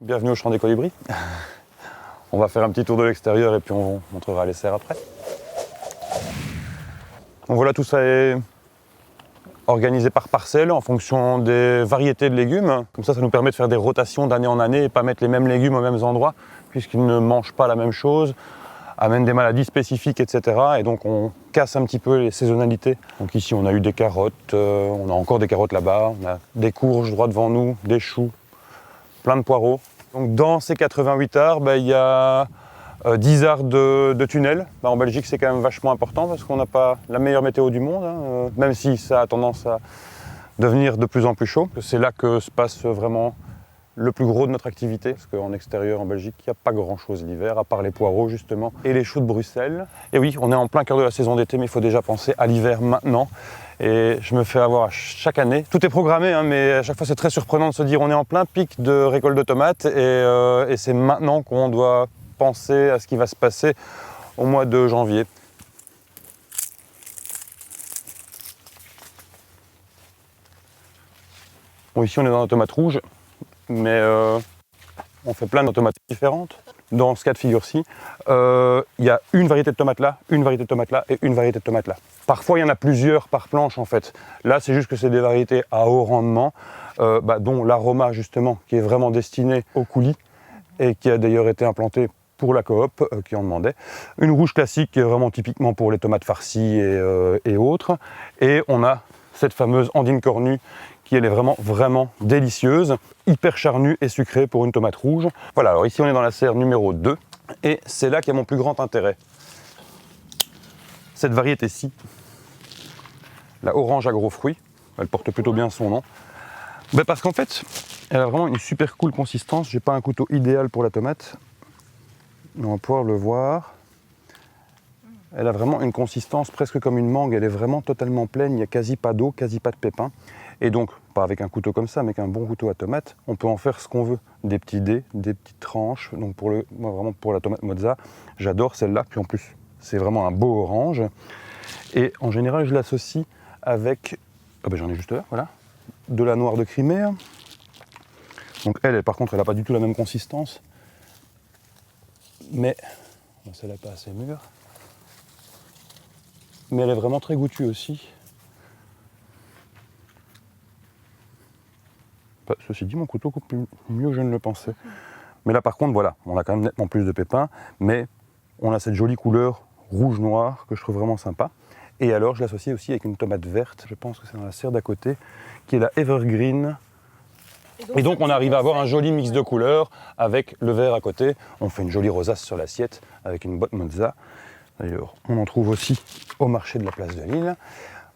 Bienvenue au champ des colibris. On va faire un petit tour de l'extérieur et puis on montrera les serres après. Donc voilà, tout ça est organisé par parcelle en fonction des variétés de légumes. Comme ça nous permet de faire des rotations d'année en année et pas mettre les mêmes légumes aux mêmes endroits puisqu'ils ne mangent pas la même chose, amènent des maladies spécifiques, etc. Et donc on casse un petit peu les saisonnalités. Donc ici on a eu des carottes, on a encore des carottes là-bas, on a des courges droit devant nous, des choux, plein de poireaux. Donc dans ces 88 arts, il y a 10 arts de tunnels. En Belgique, c'est quand même vachement important parce qu'on n'a pas la meilleure météo du monde, même si ça a tendance à devenir de plus en plus chaud. C'est là que se passe vraiment le plus gros de notre activité, parce qu'en extérieur, en Belgique, il n'y a pas grand-chose l'hiver, à part les poireaux, justement, et les choux de Bruxelles. Et oui, on est en plein cœur de la saison d'été, mais il faut déjà penser à l'hiver maintenant. Et je me fais avoir chaque année. Tout est programmé, mais à chaque fois, c'est très surprenant de se dire on est en plein pic de récolte de tomates, et c'est maintenant qu'on doit penser à ce qui va se passer au mois de janvier. Bon, ici, on est dans la tomate rouge, mais on fait plein de tomates différentes. Dans ce cas de figure-ci, il y a une variété de tomates là, une variété de tomates là et une variété de tomates là. Parfois, il y en a plusieurs par planche en fait. Là, c'est juste que c'est des variétés à haut rendement, dont l'aroma justement, qui est vraiment destiné au coulis et qui a d'ailleurs été implanté pour la coop qui en demandait. Une rouge classique qui est vraiment typiquement pour les tomates farcies et autres. Et on a cette fameuse Andine cornue qui elle est vraiment délicieuse, hyper charnue et sucrée pour une tomate rouge. Voilà, alors ici on est dans la serre numéro 2 et c'est là qu'il y a mon plus grand intérêt. Cette variété-ci, la orange à gros fruits, elle porte plutôt bien son nom. Parce qu'en fait, elle a vraiment une super cool consistance. J'ai pas un couteau idéal pour la tomate, mais on va pouvoir le voir. Elle a vraiment une consistance presque comme une mangue, elle est vraiment totalement pleine, il n'y a quasi pas d'eau, quasi pas de pépins. Et donc, pas avec un couteau comme ça, mais avec un bon couteau à tomate, on peut en faire ce qu'on veut. Des petits dés, des petites tranches. Donc moi vraiment pour la tomate mozza, j'adore celle-là. Puis en plus, c'est vraiment un beau orange. Et en général, je l'associe avec, j'en ai juste là, voilà, de la noire de Crimée. Donc elle, par contre, elle n'a pas du tout la même consistance. Mais, celle-là n'est pas assez mûre. Mais elle est vraiment très goûtue aussi. Ceci dit, mon couteau coupe mieux que je ne le pensais. Mais là par contre, voilà, on a quand même nettement plus de pépins, mais on a cette jolie couleur rouge-noir que je trouve vraiment sympa. Et alors, je l'associe aussi avec une tomate verte, je pense que c'est dans la serre d'à côté, qui est la Evergreen. Et donc on arrive à avoir un joli mix de couleurs avec le vert à côté. On fait une jolie rosace sur l'assiette avec une botte mozza. D'ailleurs, on en trouve aussi au marché de la place de Lille.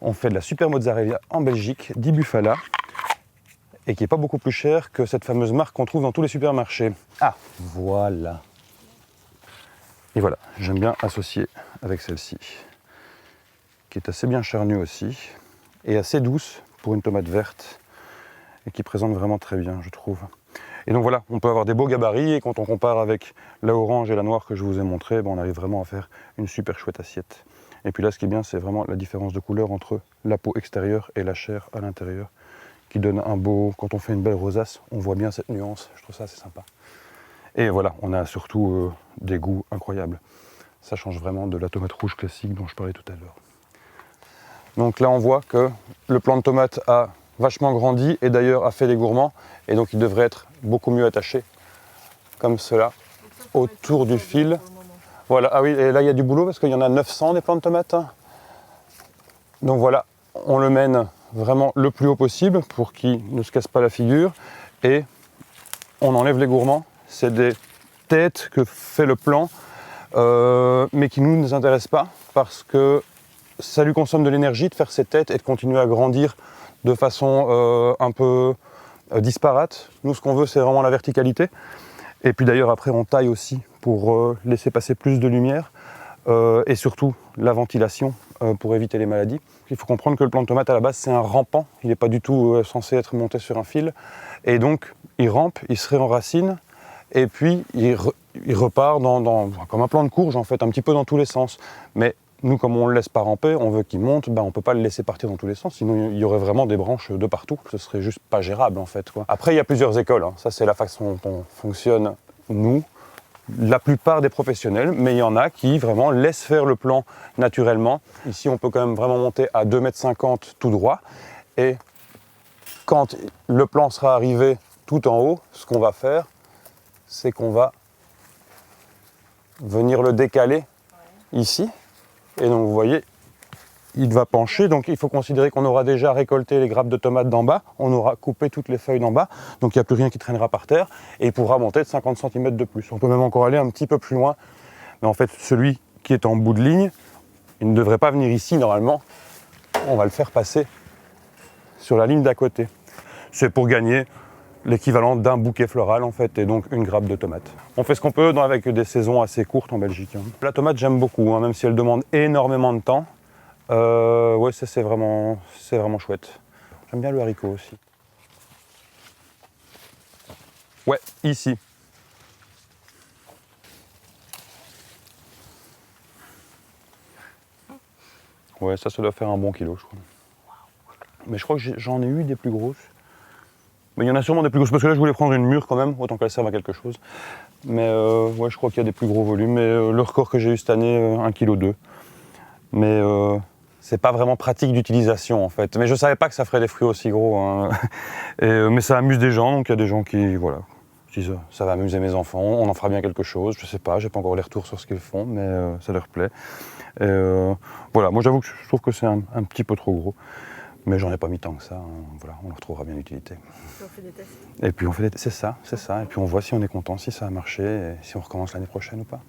On fait de la super mozzarella en Belgique, di Bufala, et qui n'est pas beaucoup plus cher que cette fameuse marque qu'on trouve dans tous les supermarchés. Ah, voilà. Et voilà, j'aime bien associer avec celle-ci, qui est assez bien charnue aussi, et assez douce pour une tomate verte, et qui présente vraiment très bien, je trouve. Et donc voilà, on peut avoir des beaux gabarits, et quand on compare avec la orange et la noire que je vous ai montré, on arrive vraiment à faire une super chouette assiette. Et puis là, ce qui est bien, c'est vraiment la différence de couleur entre la peau extérieure et la chair à l'intérieur, qui donne un beau... Quand on fait une belle rosace, on voit bien cette nuance, je trouve ça assez sympa. Et voilà, on a surtout des goûts incroyables. Ça change vraiment de la tomate rouge classique dont je parlais tout à l'heure. Donc là, on voit que le plant de tomate a vachement grandi et d'ailleurs a fait des gourmands. Et donc il devrait être beaucoup mieux attaché, comme cela, autour du fil. Voilà, ah oui, et là il y a du boulot parce qu'il y en a 900 des plants de tomates. Donc voilà, on le mène vraiment le plus haut possible pour qu'il ne se casse pas la figure et on enlève les gourmands. C'est des têtes que fait le plant mais qui ne nous intéressent pas parce que ça lui consomme de l'énergie de faire ces têtes et de continuer à grandir de façon un peu disparate. Nous, ce qu'on veut, c'est vraiment la verticalité. Et puis d'ailleurs, après, on taille aussi pour laisser passer plus de lumière et surtout la ventilation pour éviter les maladies. Il faut comprendre que le plant de tomate, à la base, c'est un rampant. Il n'est pas du tout censé être monté sur un fil. Et donc, il rampe, il se réenracine et puis il repart comme un plant de courge, en fait, un petit peu dans tous les sens. Mais nous, comme on le laisse pas ramper, on veut qu'il monte, on ne peut pas le laisser partir dans tous les sens, sinon il y aurait vraiment des branches de partout. Ce serait juste pas gérable en fait, quoi. Après, il y a plusieurs écoles, hein. Ça c'est la façon dont on fonctionne, nous. La plupart des professionnels, mais il y en a qui vraiment laissent faire le plan naturellement. Ici, on peut quand même vraiment monter à 2,50 m tout droit. Et quand le plan sera arrivé tout en haut, ce qu'on va faire, c'est qu'on va venir le décaler ici. Et donc vous voyez, il va pencher, donc il faut considérer qu'on aura déjà récolté les grappes de tomates d'en bas, on aura coupé toutes les feuilles d'en bas, donc il n'y a plus rien qui traînera par terre, et il pourra monter de 50 cm de plus. On peut même encore aller un petit peu plus loin, mais en fait celui qui est en bout de ligne, il ne devrait pas venir ici normalement, on va le faire passer sur la ligne d'à côté. C'est pour gagner l'équivalent d'un bouquet floral en fait, et donc une grappe de tomates. On fait ce qu'on peut avec des saisons assez courtes en Belgique. La tomate j'aime beaucoup, même si elle demande énormément de temps. Ouais, ça c'est vraiment chouette. J'aime bien le haricot aussi. Ouais, ici. Ouais, ça doit faire un bon kilo, je crois. Mais je crois que j'en ai eu des plus grosses. Mais il y en a sûrement des plus grosses, parce que là je voulais prendre une mûre quand même, autant qu'elle serve à quelque chose. Mais ouais, je crois qu'il y a des plus gros volumes. Mais le record que j'ai eu cette année, 1,2 kg. Mais c'est pas vraiment pratique d'utilisation en fait. Mais je savais pas que ça ferait des fruits aussi gros, hein. Mais ça amuse des gens, donc il y a des gens qui, voilà, disent ça va amuser mes enfants, on en fera bien quelque chose, je sais pas, j'ai pas encore les retours sur ce qu'ils font, mais ça leur plaît. Voilà, moi j'avoue que je trouve que c'est un petit peu trop gros, mais j'en ai pas mis tant que ça, hein. Voilà, on leur trouvera bien l'utilité. On fait des tests. Et puis on fait c'est ça, et puis on voit si on est content, si ça a marché, et si on recommence l'année prochaine ou pas.